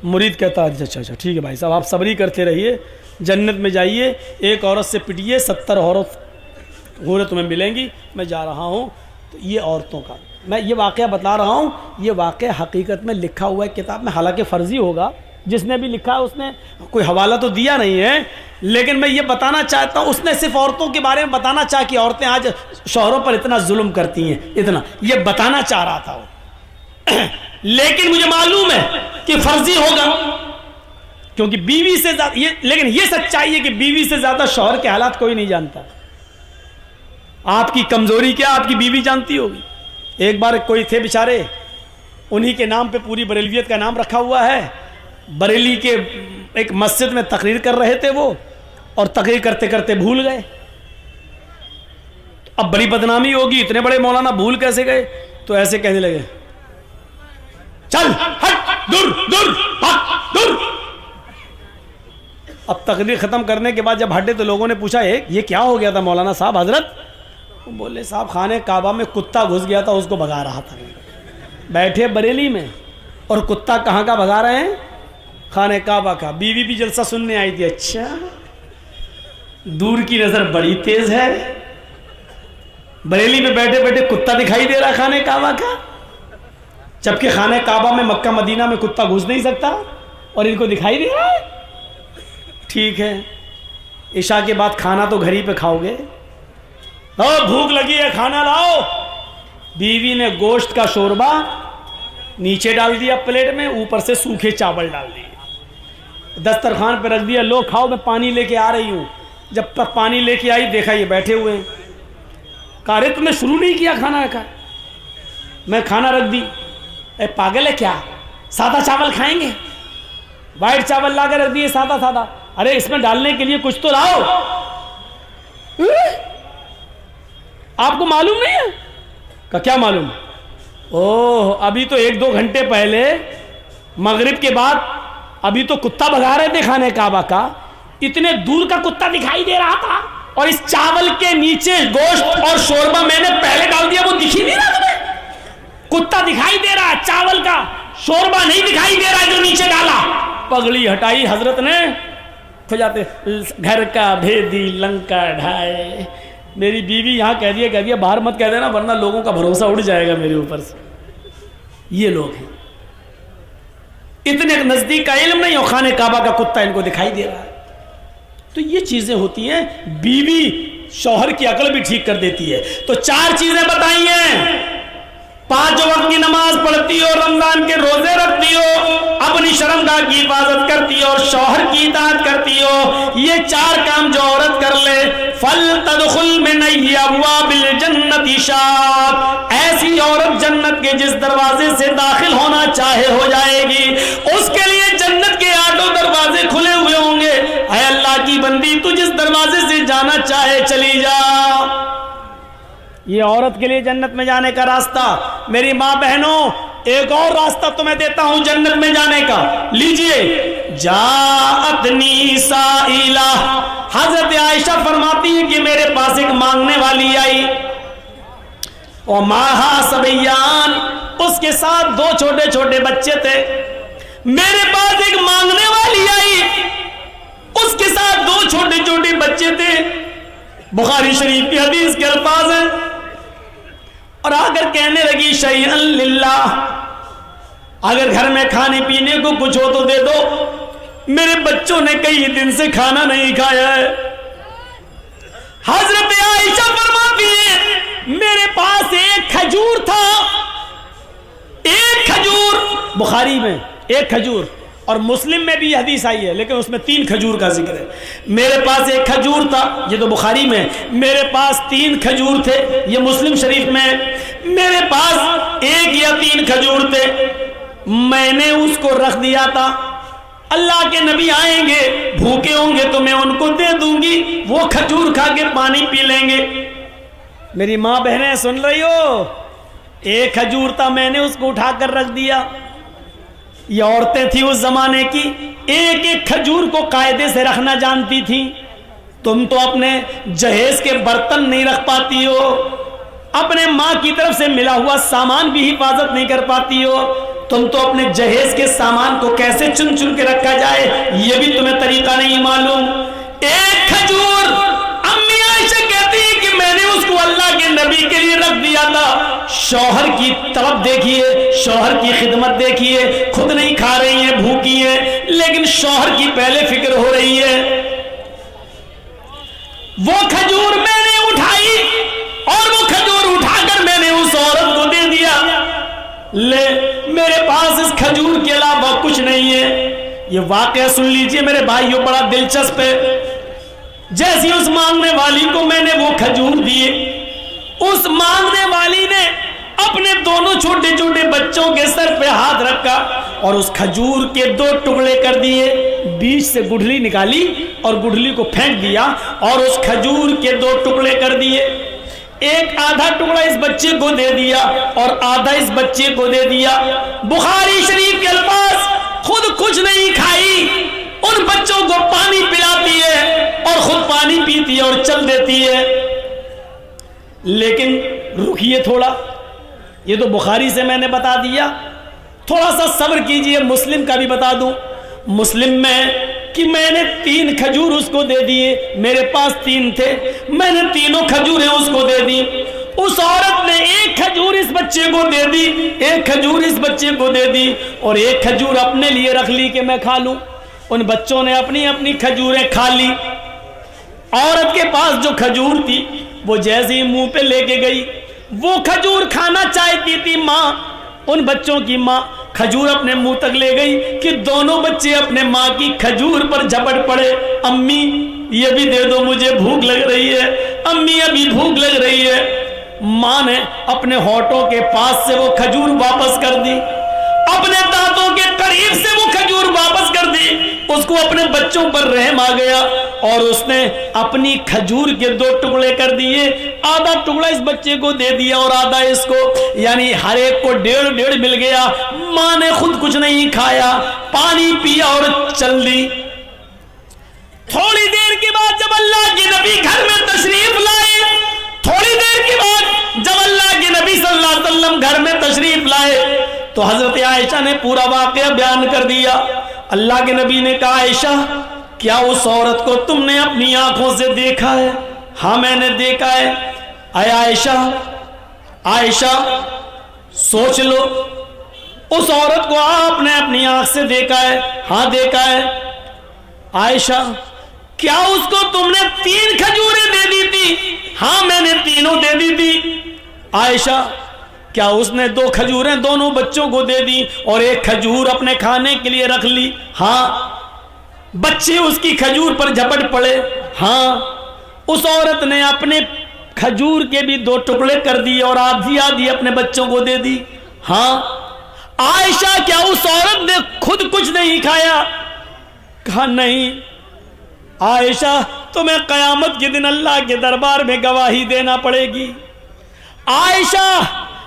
مرید کہتا ہے اچھا اچھا ٹھیک ہے بھائی صاحب، آپ صبر ہی کرتے رہیے، جنت میں جائیے، ایک عورت سے پٹیے، 70 عورت تمہیں ملیں گی، میں جا رہا ہوں۔ تو یہ عورتوں کا میں یہ واقعہ بتا رہا ہوں، یہ واقعہ حقیقت میں لکھا ہوا ہے کتاب میں، حالانکہ فرضی ہوگا، جس نے بھی لکھا اس نے کوئی حوالہ تو دیا نہیں ہے، لیکن میں یہ بتانا چاہتا ہوں، اس نے صرف عورتوں کے بارے میں بتانا چاہا کہ عورتیں آج شوہروں پر اتنا ظلم کرتی ہیں، اتنا یہ بتانا چاہ رہا تھا وہ۔ لیکن مجھے معلوم ہے کہ فرضی ہوگا، کیونکہ بیوی سے زیادہ لیکن یہ سچائی ہے کہ بیوی سے زیادہ شوہر کے حالات کوئی نہیں جانتا۔ آپ کی کمزوری کیا آپ کی بیوی جانتی ہوگی۔ ایک بار کوئی تھے بیچارے، انہی کے نام پہ پوری بریلویت کا نام رکھا ہوا ہے، بریلی کے ایک مسجد میں تقریر کر رہے تھے وہ، اور تقریر کرتے کرتے بھول گئے، اب بڑی بدنامی ہوگی، اتنے بڑے مولانا بھول کیسے گئے؟ تو ایسے کہنے لگے چل ہٹ دور دور ہٹ دور۔ اب تقریر ختم کرنے کے بعد جب ہٹے تو لوگوں نے پوچھا یہ کیا ہو گیا تھا مولانا صاحب حضرت؟ بولے صاحب خانے کعبہ میں کتا گھس گیا تھا، اس کو بھگا رہا تھا۔ بیٹھے بریلی میں اور کتا کہاں کا بھگا رہے ہیں؟ خانے کعبہ کا۔ بیوی بھی جلسہ سننے آئی تھی، اچھا دور کی نظر بڑی تیز ہے، بریلی میں بیٹھے بیٹھے کتا دکھائی دے رہا ہے خانے کعبہ کا، جبکہ خانے کعبہ میں مکہ مدینہ میں کتا گھس نہیں سکتا اور ان کو دکھائی دے رہا ہے۔ ٹھیک ہے، عشاء کے بعد کھانا تو گھر ہی پہ کھاؤ گے، بھوک لگی ہے کھانا لاؤ۔ بیوی نے گوشت کا شوربہ نیچے ڈال دیا پلیٹ میں، اوپر سے سوکھے چاول ڈال دیے، دسترخوان پہ رکھ دیا، لو کھاؤ میں پانی لے کے آ رہی ہوں۔ جب تک پانی لے کے آئی دیکھا یہ بیٹھے ہوئے ہیں، کہا رے تم نے شروع نہیں کیا کھانا کا؟ میں کھانا رکھ دی۔ اے پاگل ہے کیا، سادہ چاول کھائیں گے؟ وائٹ چاول لا کے رکھ دیے سادہ سادہ، ارے اس میں ڈالنے کے لیے کچھ تو لاؤ۔ آپ کو معلوم نہیں ہے؟ کہ کیا معلوم؟ اوہ ابھی تو 1-2 گھنٹے پہلے مغرب کے بعد ابھی تو کتا بھگا رہے تھے خانے کعبہ کا، اتنے دور کا کتا دکھائی دے رہا تھا، اور اس چاول کے نیچے گوشت اور شوربہ میں نے پہلے ڈال دیا، وہ دکھ ہی نہیں رہا تمہیں؟ کتا دکھائی دے رہا ہے، چاول کا شوربہ نہیں دکھائی دے رہا جو نیچے ڈالا۔ پگڑی ہٹائی حضرت نے، کھو جاتے گھر کا بھیدی لنکا ڈھائے۔ میری بیوی یہاں کہہ دیا باہر مت کہہ دینا ورنہ لوگوں کا بھروسہ اڑ جائے گا میرے اوپر سے۔ یہ لوگ ہیں، اتنے نزدیک کا علم نہیں، اور خانے کعبہ کا کتا ان کو دکھائی دے رہا ہے۔ تو یہ چیزیں ہوتی ہیں، بیوی شوہر کی عقل بھی ٹھیک کر دیتی ہے۔ تو 4 چیزیں بتائی ہیں، 5 وقت کی نماز پڑھتی ہو، رمضان کے روزے رکھتی ہو، اپنی شرمگاہ کی حفاظت کرتی ہو، اور شوہر کی اطاعت کرتی ہو، یہ 4 کام جو عورت کر لے، فَلْتَدْخُلْ مِنْ أَيِّ أَبْوَابِ الْجَنَّةِ شَاءَتْ، ایسی عورت جنت کے جس دروازے سے داخل ہونا چاہے ہو جائے گی، اس کے لیے جنت کے 8 دروازے کھلے ہوئے ہوں گے۔ اے اللہ کی بندی تو جس دروازے سے جانا چاہے چلی جا۔ یہ عورت کے لیے جنت میں جانے کا راستہ۔ میری ماں بہنوں، ایک اور راستہ تمہیں دیتا ہوں جنت میں جانے کا، لیجئے۔ جاءتنی سائلہ، حضرت عائشہ فرماتی ہیں کہ میرے پاس ایک مانگنے والی آئی، ومعہا صبیان، اس کے ساتھ 2 چھوٹے چھوٹے بچے تھے۔ میرے پاس ایک مانگنے والی آئی، اس کے ساتھ 2 چھوٹے چھوٹے بچے تھے۔ بخاری شریف کی حدیث کے الفاظ ہیں، اور آ کر کہنے لگی شیئا للہ، اگر گھر میں کھانے پینے کو کچھ ہو تو دے دو، میرے بچوں نے کئی دن سے کھانا نہیں کھایا ہے۔ حضرت عائشہ فرماتی ہیں میرے پاس ایک کھجور تھا، ایک کھجور، بخاری میں ایک کھجور، اور مسلم میں بھی یہ حدیث آئی ہے لیکن اس میں 3 کھجور کا ذکر ہے۔ میرے پاس ایک کھجور تھا، یہ تو بخاری میں، میرے پاس 3 کھجور تھے، یہ مسلم شریف میں، میرے پاس 1 یا 3 کھجور تھے، میں نے اس کو رکھ دیا تھا، اللہ کے نبی آئیں گے بھوکے ہوں گے تو میں ان کو دے دوں گی، وہ کھجور کھا کے پانی پی لیں گے۔ میری ماں بہنیں سن رہی ہو، ایک کھجور تھا، میں نے اس کو اٹھا کر رکھ دیا۔ یہ عورتیں تھیں اس زمانے کی، ایک ایک کھجور کو قاعدے سے رکھنا جانتی تھیں۔ تم تو اپنے جہیز کے برتن نہیں رکھ پاتی ہو، اپنے ماں کی طرف سے ملا ہوا سامان بھی حفاظت نہیں کر پاتی ہو، تم تو اپنے جہیز کے سامان کو کیسے چن چن کے رکھا جائے یہ بھی تمہیں طریقہ نہیں معلوم۔ ایک کھجور، امی عائشہ کہتی ہے کہ میں نے اس کو اللہ کے نبی کے لیے رکھ دیا تھا۔ شوہر کی طلب دیکھیے، شوہر کی خدمت دیکھیے، خود نہیں کھا رہی ہیں، بھوکی ہیں، لیکن شوہر کی پہلے فکر ہو رہی ہے۔ وہ کھجور میں نے اٹھائی اور وہ کھجور اٹھا کر میں نے اس عورت کو دے دیا، لے میرے پاس اس کھجور کے علاوہ کچھ نہیں ہے۔ یہ واقعہ سن لیجئے میرے بھائیوں، بڑا دلچسپ ہے۔ جیسی اس مانگنے والی کو میں نے وہ کھجور دیے، اس مانگنے والی نے اپنے دونوں چھوٹے چھوٹے بچوں کے سر پہ ہاتھ رکھا اور اس کھجور کے 2 ٹکڑے کر دیے، بیچ سے گٹھلی نکالی اور گٹھلی کو پھینک دیا اور اس کھجور کے 2 ٹکڑے کر دیے۔ ایک آدھا ٹکڑا اس بچے کو دے دیا اور آدھا اس بچے کو دے دیا۔ بخاری شریف کے الفاظ، خود کچھ نہیں کھائی، ان بچوں کو پانی پلاتی ہے اور خود پانی پیتی ہے اور چل دیتی ہے۔ لیکن رکیے تھوڑا، یہ تو بخاری سے میں نے بتا دیا، تھوڑا سا صبر کیجئے، مسلم کا بھی بتا دوں۔ مسلم میں کہ میں نے 3 کھجور اس کو دے دیے، میرے پاس 3 تھے، میں نے تینوں کھجوریں اس کو دے دی۔ اس عورت نے 1 کھجور اس بچے کو دے دی، 1 کھجور اس بچے کو دے دی اور 1 کھجور اپنے لیے رکھ لی کہ میں کھا لوں۔ ان بچوں نے اپنی اپنی کھجوریں کھا لی۔ عورت کے پاس جو کھجور تھی وہ جیسے ہی منہ پہ لے کے گئی، وہ کھجور کھانا چاہتی تھی ماں، ان بچوں کی ماں کھجور اپنے منہ تک لے گئی کہ دونوں بچے اپنے ماں کی کھجور پر جھپٹ پڑے، امی یہ بھی دے دو مجھے بھوک لگ رہی ہے، امی ابھی بھوک لگ رہی ہے۔ ماں نے اپنے ہونٹوں کے پاس سے وہ کھجور واپس کر دی، اپنے دانتوں کے قریب سے وہ کھجور واپس کر دی۔ اس کو اپنے بچوں پر رحم آ گیا اور اس نے اپنی کھجور کے 2 ٹکڑے کر دیے، آدھا ٹکڑا اس بچے کو دے دیا اور آدھا اس کو، یعنی ہر ایک کو 1.5 مل گیا۔ ماں نے خود کچھ نہیں کھایا، پانی پیا اور چل دی۔ تھوڑی دیر کے بعد جب اللہ کے نبی گھر میں تشریف لائے، تھوڑی دیر کے بعد جب اللہ کے نبی صلی اللہ علیہ وسلم گھر میں تشریف لائے تو حضرت عائشہ نے پورا واقعہ بیان کر دیا۔ اللہ کے نبی نے کہا عائشہ کیا اس عورت کو تم نے اپنی آنکھوں سے دیکھا ہے؟ ہاں میں نے دیکھا ہے۔ اے عائشہ، عائشہ سوچ لو، اس عورت کو آپ نے اپنی آنکھ سے دیکھا ہے؟ ہاں دیکھا ہے۔ عائشہ کیا اس کو تم نے 3 کھجوریں دے دی تھی؟ ہاں میں نے تینوں دے دی تھی۔ عائشہ کیا اس نے 2 کھجوریں دونوں بچوں کو دے دی اور 1 کھجور اپنے کھانے کے لیے رکھ لی؟ ہاں۔ بچے اس کی کھجور پر جھپٹ پڑے؟ ہاں۔ اس عورت نے اپنے کھجور کے بھی 2 ٹکڑے کر دیے اور آدھی آدھی اپنے بچوں کو دے دی؟ ہاں۔ عائشہ کیا اس عورت نے خود کچھ نہیں کھایا؟ کہا نہیں۔ عائشہ تمہیں قیامت کے دن اللہ کے دربار میں گواہی دینا پڑے گی۔ عائشہ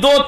2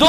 2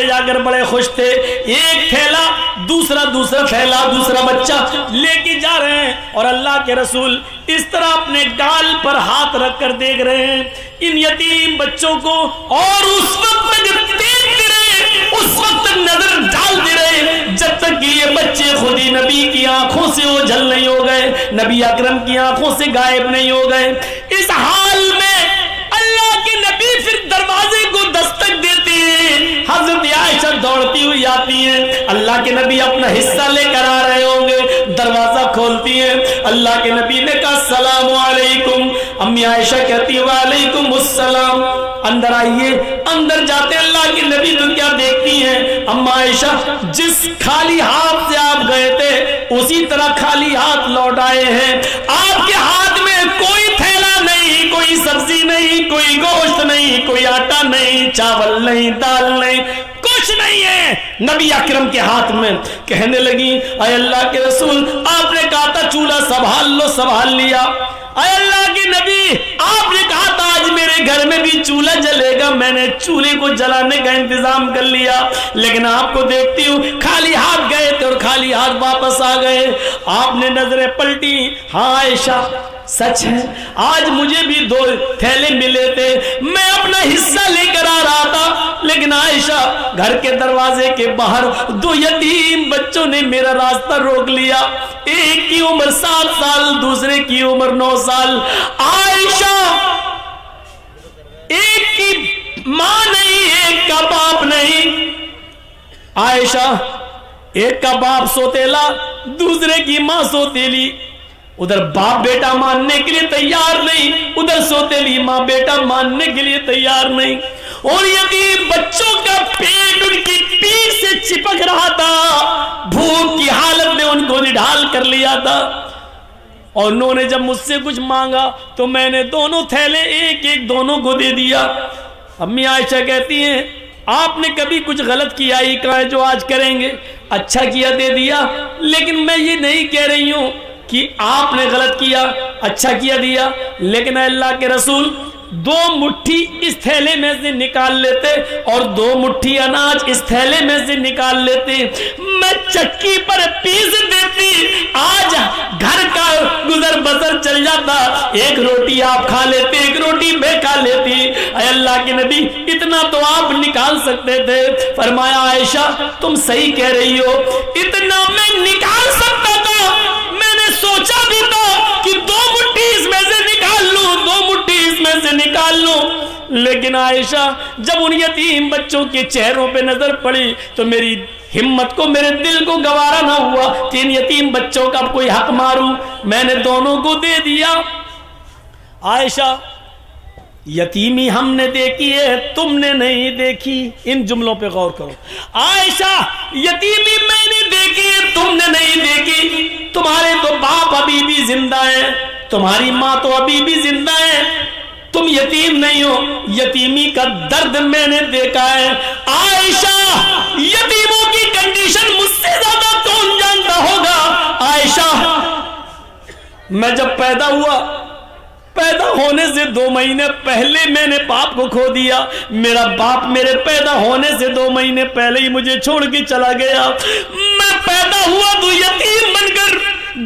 لے جا کر بڑے خوش تھے، ایک تھیلا دوسرا تھیلا دوسرا بچہ لے کے جا رہے ہیں، اور اللہ کے رسول اس طرح اپنے گال پر ہاتھ رکھ کر دیکھ رہے ہیں ان یتیم بچوں کو، اور اس وقت تک دیکھتے رہے، اس وقت تک نظر ڈالتے رہے جب تک کہ یہ بچے خود ہی نبی کی آنکھوں سے اوجھل نہیں ہو گئے، نبی اکرم کی آنکھوں سے غائب نہیں ہو گئے۔ اس حال میں اللہ کے نبی پھر دروازے کو دستک دیتے ہیں، حضرت عائشہ دوڑتی ہوئی آتی ہیں، اللہ کے نبی اپنا حصہ لے کر آ رہے ہوں گے، دروازہ کھولتی ہیں، اللہ کے نبی نے کہا السلام علیکم، امی عائشہ کہتی ہے وعلیکم السلام، اندر آئیے۔ اندر جاتے اللہ کے نبی تو کیا دیکھتی ہیں اما عائشہ، جس خالی ہاتھ سے آپ گئے تھے اسی طرح خالی ہاتھ لوٹ آئے ہیں، آپ کے ہاتھ میں کوئی تھیلا نہیں، کوئی سبزی نہیں، کوئی گوشت نہیں، کوئی آٹا نہیں، چاول نہیں، دال نہیں، کچھ نہیں ہے نبی اکرم کے ہاتھ میں۔ کہنے لگی اے اللہ کے رسول، آپ نے کہا تھا چولہا سنبھال لو، سنبھال لیا۔ اے اللہ کے نبی، آپ نے کہا تھا آج میرے گھر میں بھی چولہا جلے گا، میں نے چولہے کو جلانے کا انتظام کر لیا، لیکن آپ کو دیکھتی ہوں خالی ہاتھ گئے تھے اور خالی ہاتھ واپس آ گئے۔ آپ نے نظریں پلٹی، ہاں عائشہ سچ ہے، آج مجھے بھی 2 تھیلے ملے تھے، میں اپنا حصہ لے کر آ رہا تھا، لیکن عائشہ گھر کے دروازے کے باہر 2 یتیم بچوں نے میرا راستہ روک لیا، ایک کی عمر 7 سال، دوسرے کی عمر 9 سال۔ عائشہ ایک کی ماں نہیں، ایک کا باپ نہیں، عائشہ ایک کا باپ سوتیلا، دوسرے کی ماں سوتیلی، ادھر باپ بیٹا ماننے کے لیے تیار نہیں، ادھر سوتیلی ماں بیٹا ماننے کے لیے تیار نہیں، اور یتیم بچوں کا پیٹ ان کی پیٹھ سے چپک رہا تھا، بھوک کی حالت میں ان کو نڈھال کر لیا تھا، اور انہوں نے جب مجھ سے کچھ مانگا تو میں نے دونوں تھیلے ایک ایک دونوں کو دے دیا۔ امی عائشہ کہتی ہیں آپ نے کبھی کچھ غلط کیا ہی کہا ہے جو آج کریں گے، اچھا کیا دے دیا، لیکن میں یہ نہیں کہہ رہی ہوں کہ آپ نے غلط کیا، اچھا کیا دیا، لیکن اللہ کے رسول 2 مٹھی اس تھیلے میں سے نکال لیتے اور 2 مٹھی اناج اس تھیلے میں سے نکال لیتے، میں چکی پر پیس دیتی، آج گھر کا گزر بسر چل جاتا، ایک روٹی آپ کھا لیتے، ایک روٹی میں کھا لیتی۔ اے اللہ کے نبی، اتنا تو آپ نکال سکتے تھے۔ فرمایا عائشہ تم صحیح کہہ رہی ہو، اتنا میں نکال سکتا تھا، میں نے سوچا بھی تھا کہ 2 مٹھی اس میں سے نکال لوں، 2 مٹھی اس میں سے نکال لوں، لیکن عائشہ جب ان یتیم بچوں کے چہروں پہ نظر پڑی تو میری ہمت کو، میرے دل کو گوارا نہ ہوا کہ ان یتیم بچوں کا کوئی حق ماروں، میں نے دونوں کو دے دیا۔ عائشہ یتیمی ہم نے دیکھی ہے، تم نے نہیں دیکھی، ان جملوں پہ غور کرو۔ عائشہ یتیمی میں نے دیکھی ہے، تم نے نہیں دیکھی، تمہارے تو باپ ابھی بھی زندہ ہیں، تمہاری ماں تو ابھی بھی زندہ ہے، تم یتیم نہیں ہو، یتیمی کا درد میں نے دیکھا ہے۔ عائشہ یتیموں کی کنڈیشن مجھ سے زیادہ کون جانتا ہوگا؟ عائشہ میں جب پیدا ہوا، پیدا ہونے سے 2 مہینے پہلے میں نے باپ کو کھو دیا، میرا باپ میرے پیدا ہونے سے 2 مہینے پہلے ہی مجھے چھوڑ کے چلا گیا، میں پیدا ہوا تو یتیم بن کر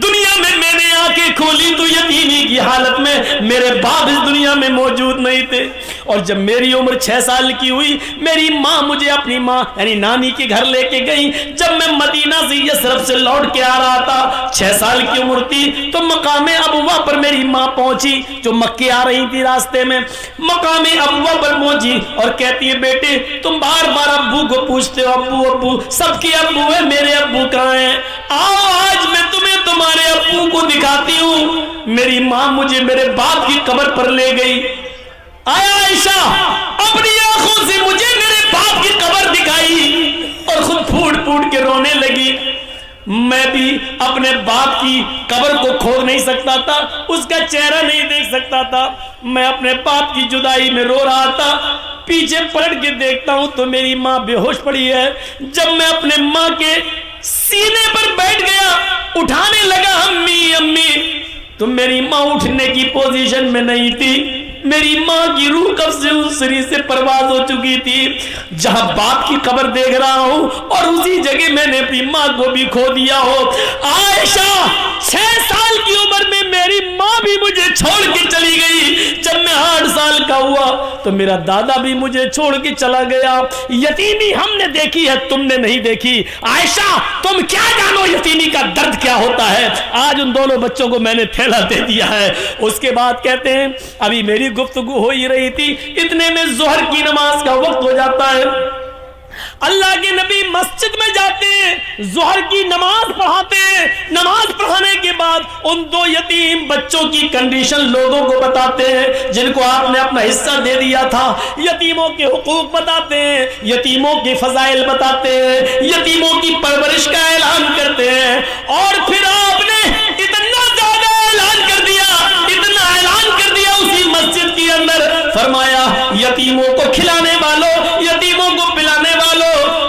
دنیا میں میں نے آنکھیں کھولی تو یتیمی کی حالت میں، میرے باپ اس دنیا میں موجود نہیں تھے، اور جب میری عمر 6 سال کی ہوئی میری ماں مجھے اپنی ماں یعنی نانی کے گھر لے کے گئی۔ جب میں مدینہ سے یثرب سے لوٹ کے آ رہا تھا، 6 سال کی عمر تھی، تو مقام ابوا پر میری ماں پہنچی جو مکے آ رہی تھی، راستے میں مقام ابوا پر پہنچی اور کہتی ہے بیٹے تم بار بار ابو کو پوچھتے ہو، ابو ابو، سب کے ابو ہیں، میرے ابو کہاں ہیں؟ آؤ آج میں تمہیں تمہارے ابو کو دکھاتی ہوں۔ میری ماں مجھے میرے باپ کی قبر پر لے گئی۔ عائشہ اپنی آنکھوں سے مجھے میرے باپ کی قبر دکھائی اور خود پھوٹ پھوٹ کے رونے لگی۔ میں بھی اپنے باپ کی قبر کو کھود نہیں سکتا تھا، اس کا چہرہ نہیں دیکھ سکتا تھا، میں اپنے باپ کی جدائی میں رو رہا تھا۔ پیچھے پلٹ کے دیکھتا ہوں تو میری ماں بے ہوش پڑی ہے۔ جب میں اپنے ماں کے سینے پر بیٹھ گیا، اٹھانے لگا امی امی، تو میری ماں اٹھنے کی پوزیشن میں نہیں تھی، میری ماں کی روح کب سے اس شریر سے پرواز ہو چکی تھی. جہاں باپ کی قبر دیکھ رہا ہوں اور اسی جگہ میں نے اپنی ماں کو بھی کھو دیا ہو. عائشہ 6 سال کی عمر میں میری ماں بھی مجھے چھوڑ کے چلی گئی. جب میں 8 سال کا ہوا تو میرا دادا بھی مجھے چھوڑ کے چلا گیا. یتیمی ہم نے دیکھی ہے, تم نے نہیں دیکھی. عائشہ تم کیا جانو یتیمی کا درد کیا ہوتا ہے. آج ان دونوں بچوں کو میں نے تھیلا دے دیا ہے. اس کے بعد کہتے ہیں ابھی میری گفتگو ہو ہی رہی تھی, اتنے میں ظہر کی نماز کا وقت ہو جاتا ہے. اللہ کے نبی مسجد میں جاتے ہیں, ظہر کی نماز پڑھاتے ہیں. نماز پڑھانے کے بعد ان 2 یتیم بچوں کی کنڈیشن لوگوں کو بتاتے ہیں جن کو آپ نے اپنا حصہ دے دیا تھا. یتیموں کے حقوق بتاتے ہیں, یتیموں کے فضائل بتاتے ہیں, یتیموں کی پرورش کا اعلان کرتے ہیں. اور پھر آپ نے اتنا زیادہ اعلان کر دیا, اتنا اعلان کر دیا اسی مسجد کے اندر, فرمایا یتیموں کو کھلانے والوں, یتیموں کو پلانے والوں,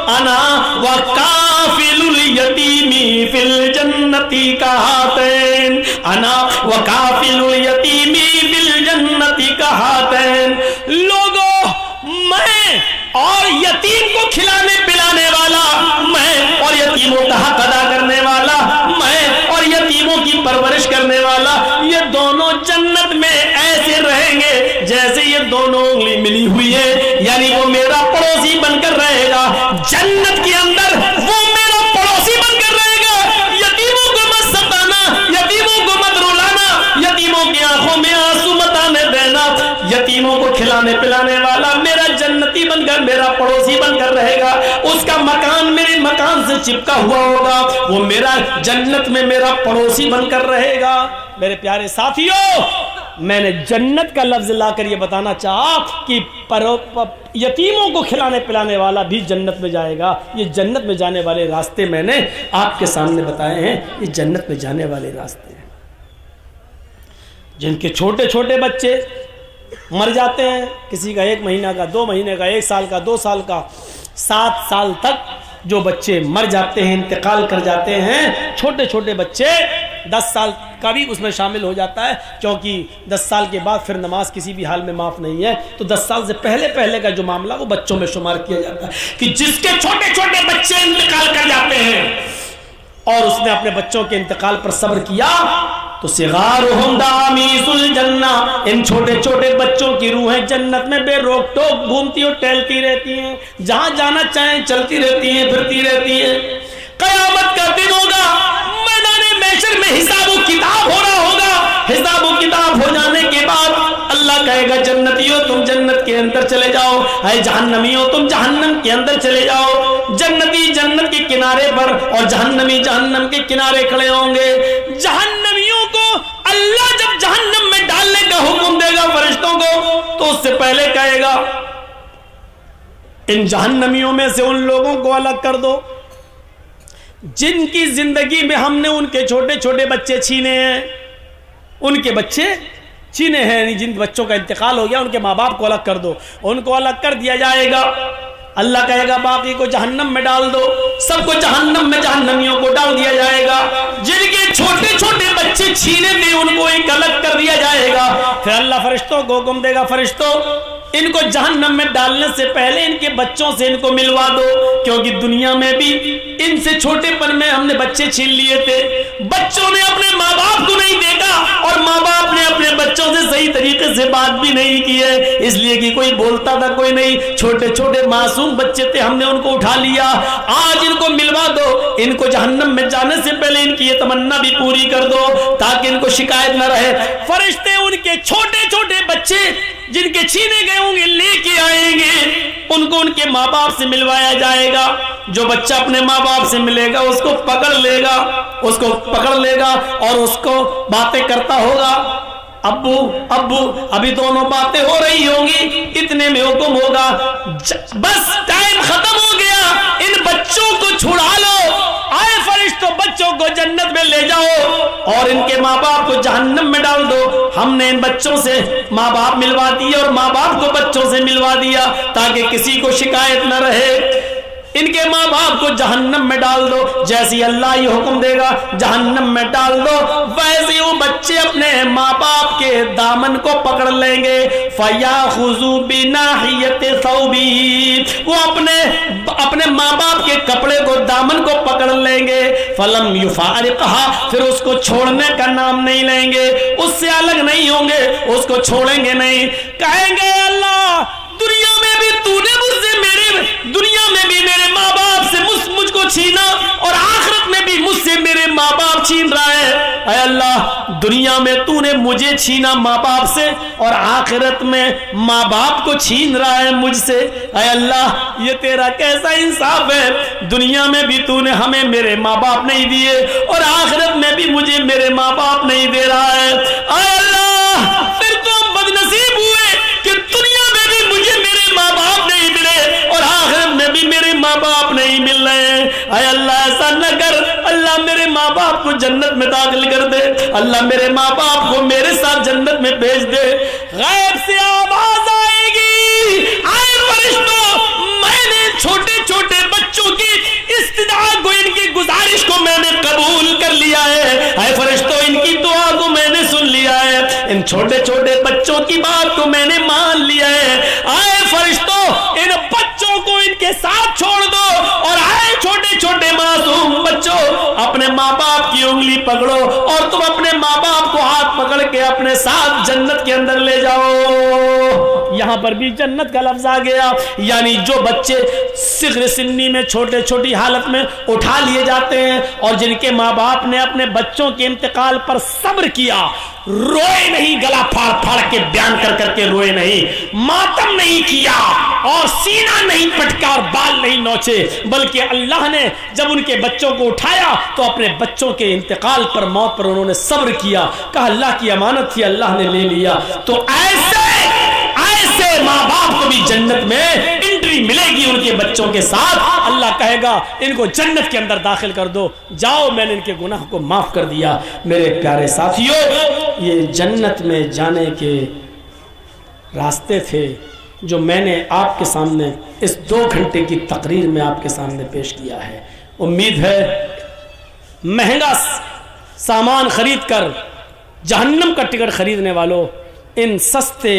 انا وکافل الیتیمی فی الجنتی کہاتین, انا وکافل الیتیمی فی الجنتی کہاتین. لوگوں میں اور یتیم کو کھلانے پلانے والا میں, اور یتیموں کا حق ادا کرنے والا میں, اور یتیموں کی پرورش کرنے والا, یہ دونوں جنت میں ایسے رہیں گے جیسے یہ دونوں انگلی ملی ہوئی ہے. یعنی وہ میرا پڑوسی بن کر رہے گا جنت کے اندر, وہ میرا پڑوسی بن کر رہے گا. یتیموں کو مت ستانا, یتیموں کو مت رلانا, یتیموں کی آنکھوں میں آنسو مت آنے دینا. یتیموں کو کھلانے پلانے والا میرا جنتی بن کر, میرا پڑوسی بن کر رہے گا. اس کا مکان میرے مکان سے چپکا ہوا ہوگا, وہ میرا جنت میں میرا پڑوسی بن کر رہے گا. میرے پیارے ساتھیوں, میں نے جنت کا لفظ لا کر یہ بتانا چاہا کہ یتیموں کو کھلانے پلانے والا بھی جنت میں جائے گا. یہ جنت میں جانے والے راستے میں نے آپ کے سامنے بتائے ہیں. یہ جنت میں جانے والے راستے ہیں. جن کے چھوٹے چھوٹے بچے مر جاتے ہیں, کسی کا 1 مہینہ کا, 2 مہینے کا, 1 سال کا, 2 سال کا, 7 سال تک جو بچے مر جاتے ہیں, انتقال کر جاتے ہیں, چھوٹے چھوٹے بچے, 10 سال کا بھی اس میں شامل ہو جاتا ہے, کیونکہ 10 سال کے بعد پھر نماز کسی بھی حال میں معاف نہیں ہے. تو 10 سال سے پہلے کا جو معاملہ وہ بچوں میں شمار کیا جاتا ہے کہ جس کے چھوٹے چھوٹے بچے انتقال کر جاتے ہیں اور اس نے اپنے بچوں کے انتقال پر صبر کیا تو صغارہم دامیس الجنہ, ان چھوٹے چھوٹے بچوں کی روحیں جنت میں بے روک ٹوک گھومتی اور ٹہلتی رہتی ہیں, جہاں جانا چاہیں چلتی رہتی ہیں, پھرتی رہتی ہیں. قیامت کا دن ہوگا, میدان محشر میں حساب و کتاب ہو رہا ہوگا. حساب و کتاب ہو جانے کے بعد اللہ کہے گا جنتیوں تم جنت کے اندر چلے جاؤ, اے جہنمیوں تم جہنم کے اندر چلے جاؤ. جنتی جنت کے کنارے پر اور جہنمی جہنم کے کنارے کھڑے ہوں گے. جہنمیوں کو اللہ جب جہنم میں ڈالنے کا حکم دے گا فرشتوں کو تو اس سے پہلے کہے گا ان جہنمیوں میں سے ان لوگوں کو الگ کر دو جن کی زندگی میں ہم نے ان کے چھوٹے چھوٹے بچے چھینے ہیں, ان کے بچے چھینے ہیں, جن بچوں کا انتقال ہو گیا ان کے ماں باپ کو الگ کر دو. ان کو الگ کر دیا جائے گا. اللہ کہے گا باقی کو جہنم میں ڈال دو, سب کو جہنم میں جہنمیوں کو ڈال دیا جائے گا. جن کے چھوٹے چھوٹے بچے چھینے تھے ان کو ایک الگ کر دیا جائے گا. پھر اللہ فرشتوں کو حکم دے گا فرشتوں ان کو جہنم میں ڈالنے سے پہلے ان کے بچوں سے ان کو ملوا دو, کیونکہ دنیا میں بھی ان سے چھوٹے پن میں ہم نے بچے چھین لیے تھے. بچوں نے اپنے ماں باپ کو نہیں دیکھا اور ماں باپ نے اپنے بچوں سے صحیح طریقے سے بات بھی نہیں کی ہے, اس لیے کہ کوئی بولتا تھا کوئی نہیں. چھوٹے چھوٹے معصوم بچے تھے, ہم نے ان کو اٹھا لیا. آج ان کو ملوا دو, ان کو جہنم میں جانے سے پہلے ان کی یہ تمنا بھی پوری کر دو تاکہ ان کو شکایت نہ رہے. فرشتے ان کے چھوٹے چھوٹے بچے جن کے چھینے گئے ہوں گے لے کے آئیں گے, ان کو ان کے ماں باپ سے ملوایا جائے گا. جو بچہ اپنے ماں باپ سے ملے گا اس کو پکڑ لے گا, اس کو پکڑ لے گا اور اس کو باتیں کرتا ہوگا, ابو ابو, ابھی دونوں باتیں ہو رہی ہوں گی. اتنے میں حکم ہوگا بس ٹائم ختم ہو گیا, ان بچوں کو چھڑا لو. آئے فرشتوں بچوں کو جنت میں لے جاؤ اور ان کے ماں باپ کو جہنم میں ڈال دو. ہم نے ان بچوں سے ماں باپ ملوا دیے اور ماں باپ کو بچوں سے ملوا دیا تاکہ کسی کو شکایت نہ رہے. ان کے ماں باپ کو جہنم میں ڈال دو، جیسی اللہ یہ حکم دے گا جہنم میں ڈال دو، ویسے وہ بچے اپنے ماں باپ کے دامن کو پکڑ لیں گے، فَيَأْخُذُوا بِنَاحِيَةِ ثَوْبِهِ، وہ اپنے ماں باپ کے کپڑے کو دامن کو پکڑ لیں گے، فَلَمْ يُفَارِقْهَا، پھر اس کو چھوڑنے کا نام نہیں لیں گے، اس سے الگ نہیں ہوں گے، اس کو چھوڑیں گے نہیں، کہیں گے اللہ دنیا میں بھی تو نے مجھ سے دنیا میں بھی میرے ماں باپ سے مجھ کو چھینا، اور آخرت میں بھی مجھ سے میرے ماں باپ چھین رہا ہے، اے اللہ دنیا میں تو نے مجھے چھینا ماں باپ سے، اور آخرت میں ماں باپ کو چھین رہا ہے مجھ سے، اے اللہ یہ تیرا کیسا انصاف ہے، دنیا میں بھی تو نے ہمیں میرے ماں باپ نہیں دیے، اور آخرت میں بھی مجھے میرے ماں باپ نہیں دے رہا ہے، اے اللہ پھر تو بد نصیب ہوئے کہ دنیا میں بھی مجھے میرے ماں باپ نہیں ملے، اور آخرت میں بھی میرے ماں باپ نہیں مل رہے ہیں، اے اللہ ایسا نہ کر، اللہ میرے ماں باپ کو جنت میں داخل کر دے، اللہ میرے ماں باپ کو میرے ساتھ جنت میں بھیج دے۔ غیب سے آواز آئے گی، آئے فرشتوں میں نے چھوٹے چھوٹے بچوں کی استدعا کو، ان کی گزارش کو میں نے قبول کر لیا ہے، اے فرشتوں ان کی دعا کو میں نے سن لیا ہے، ان چھوٹے چھوٹے بچوں کی بات کو میں نے مان لیا ہے، آئے فرشتوں ان بچوں کو ان کے ساتھ چھوڑ دو، اور آئے چھوٹے چھوٹے معصوم بچوں اپنے ماں باپ کی انگلی پکڑو، اور تم اپنے ماں باپ کو ہاتھ پکڑ کے اپنے ساتھ جنت کے اندر لے جاؤ۔ یہاں پر بھی جنت کا لفظ آ گیا، یعنی جو بچے صغر سنی میں چھوٹے چھوٹی حالت میں اٹھا لیے جاتے ہیں، اور جن کے ماں باپ نے اپنے بچوں کے انتقال پر صبر کیا، روئے نہیں، گلا پھاڑ پھاڑ کے بیان کر کر کے روئے نہیں، ماتم نہیں کیا، اور سینہ نہیں پٹکا اور بال نہیں نوچے، بلکہ اللہ نے جب ان کے بچوں کو اٹھایا تو اپنے بچوں کے انتقال پر، موت پر انہوں نے صبر کیا، کہا اللہ کی امانت تھی اللہ نے لے لیا۔ تو ایسے ماں باپ کو بھی جنت میں انٹری ملے گی ان کے بچوں کے ساتھ، اللہ کہے گا ان کو جنت کے اندر داخل کر دو، جاؤ میں نے ان کے گناہ کو معاف کر دیا۔ میرے پیارے ساتھیوں، یہ جنت میں جانے کے راستے تھے جو میں نے آپ کے سامنے اس 2 گھنٹے کی تقریر میں آپ کے سامنے پیش کیا ہے۔ امید ہے مہنگا سامان خرید کر جہنم کا ٹکٹ خریدنے والوں، ان سستے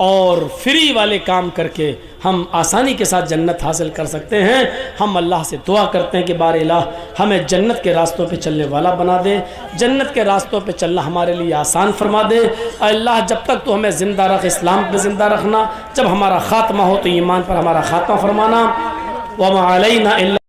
اور فری والے کام کر کے ہم آسانی کے ساتھ جنت حاصل کر سکتے ہیں۔ ہم اللہ سے دعا کرتے ہیں کہ بار الہ ہمیں جنت کے راستوں پہ چلنے والا بنا دے، جنت کے راستوں پہ چلنا ہمارے لیے آسان فرما دے۔ اے اللہ جب تک تو ہمیں زندہ رکھ، اسلام پہ زندہ رکھنا، جب ہمارا خاتمہ ہو تو ایمان پر ہمارا خاتمہ فرمانا۔ وما علینا الا